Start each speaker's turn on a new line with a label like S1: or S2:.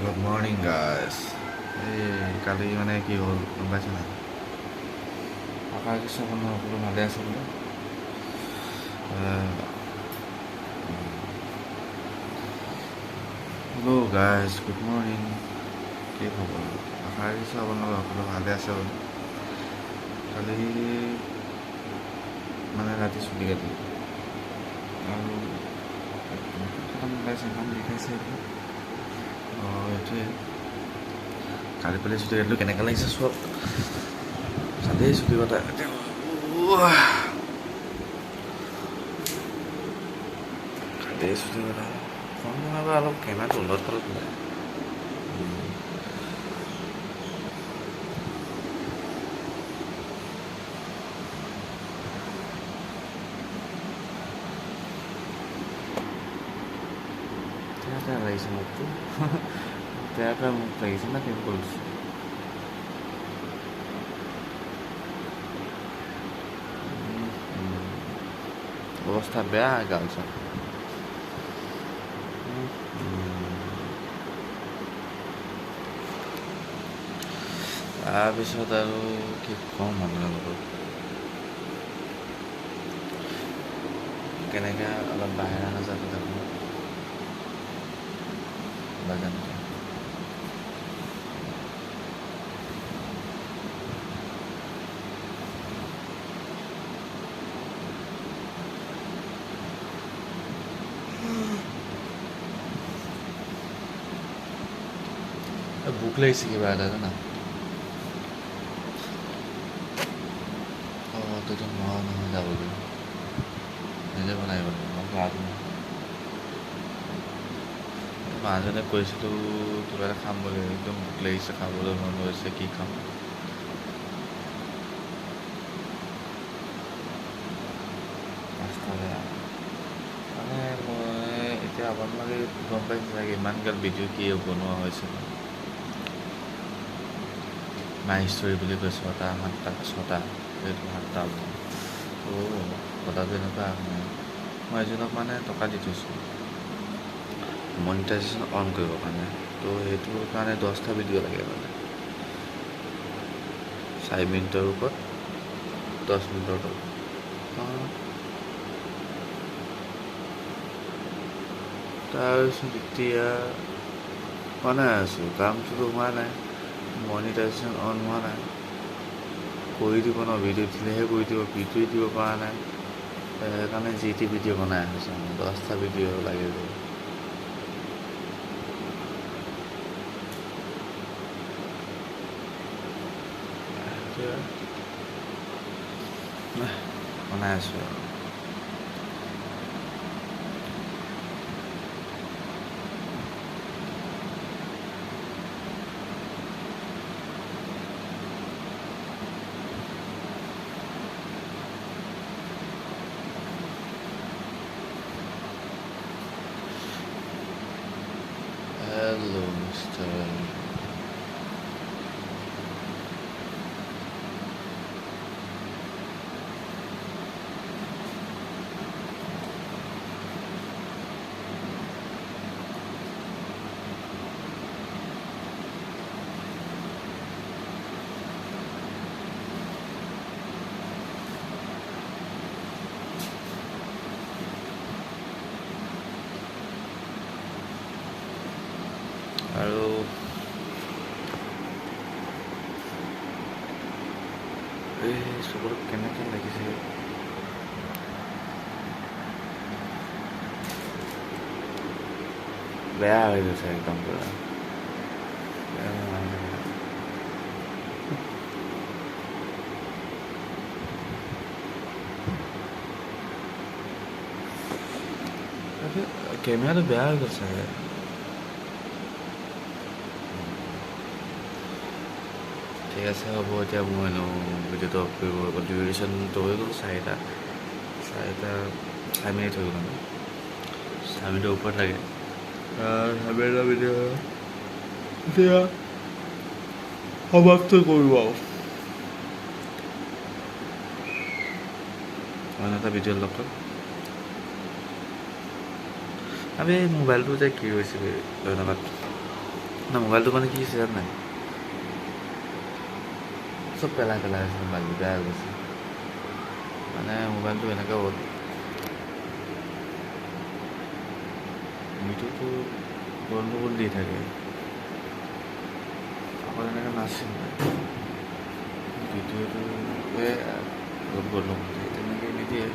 S1: Good morning guys. এই কালি মানে কি হ'ল গম পাইছে নাই? আশা কিছু আপোনাৰ সকলো ভালে আছে বোলে। Hello' guys, good morning. কি খবৰ? আশা কিছু আপোনালোক সকলো ভালে আছে বোলে। কালি মানে ৰাতি চুলি কাটিলোঁ আৰু ওলাইছে ইমান দেখাইছে এইটো। এইটোৱে কালি পেলাই চুলি কাটিলোঁ, কেনেকৈ লাগিছে চব কালিয়ে চুলি কটা। কালিয়ে চুলি কটা কম নহয় বাৰু, অলপ কেমেৰাটো উন্নত তলত ওলায়। বেয়া লাগিছে মোকতো বেয়াকৈ মোক লাগিছে না পিম্পলছ। অৱস্থা বেয়া গাল চাল। তাৰপিছত আৰু কি ক'ম আপোনালোকক, কেনেকৈ অলপ বাহিৰা নাযাব থাকোঁ বাগানতে। ভোক লাগিছে কিবা এটা জানা। তেতিয়া নোৱাৰোঁ নহয় যাবলৈ, নিজে বনাই মই গাটো মাজতে কৈছিলোঁ কিবা এটা খাম বুলি, একদম ভোক লাগিছে, খাবলৈ মন গৈছে, কি খাম। ৰাস্তা বেয়া মানে মই এতিয়া আপোনালোকে গম পাইছে চাগে ইমানগাল ভিডিঅ' কি বনোৱা হৈছে। মাই ষ্টৰি বুলি কৈ 6টা 7টা এইটো 7টা কথাটো এনেকুৱা মই এজনক মানে টকা দি থৈছোঁ মনিটাইজেশ্যন অন কৰিবৰ কাৰণে। তো সেইটোৰ কাৰণে 10টা ভিডিঅ' লাগে মানে 4 মিনিটৰ ওপৰত 10 মিনিটৰ তলত। তাৰপিছত এতিয়া বনাই আছোঁ, কামটোতো হোৱা নাই, মনিটাইজেশ্যন অন হোৱা নাই। কৰি দিব ন, ভিডিঅ' দিলেহে কৰি দিব, ভিডিঅ' দিব পৰা নাই। সেইকাৰণে যি টি ভিডিঅ' বনাই আছোঁ, 10টা ভিডিঅ' লাগিব। বনাই আছোঁ আৰু হেল্ল' মিষ্টাৰ। আৰু এই চকুত কেনেকৈ লাগিছে, বেয়া হৈ গৈছে একদম পুৰা। কেমেৰাটো বেয়া হৈ গৈছে। ঠিক আছে হ'ব, এতিয়া মই ভিডিঅ'টো অফ কৰিব গ'ল। ডিউৰেশ্যনটো হৈ গ'ল 4 মিনিট হৈ গ'ল। 4 মিনিটৰ ওপৰত লাগে। 4 মিনিটৰ ভিডিঅ' এতিয়া সমাপ্ত কৰোঁ আৰু অন্য এটা ভিডিঅ' লগ পাম। আমি মোবাইলটো যে কি হৈছিলে ধন্যবাদ। না মোবাইলটো মানে কি হৈছে জান নাই চব পেলাই আছে মোবাইলটো বেয়া হৈ গৈছে মানে মোবাইলটো এনেকৈ হ'ল ভিডিঅ'টো গণ্ডগোল দি থাকে আকৌ এনেকৈ নাছিল ভিডিঅ'টো অলপ গণ্ডগোল দিয়ে তেনেকৈ নিদিয়ে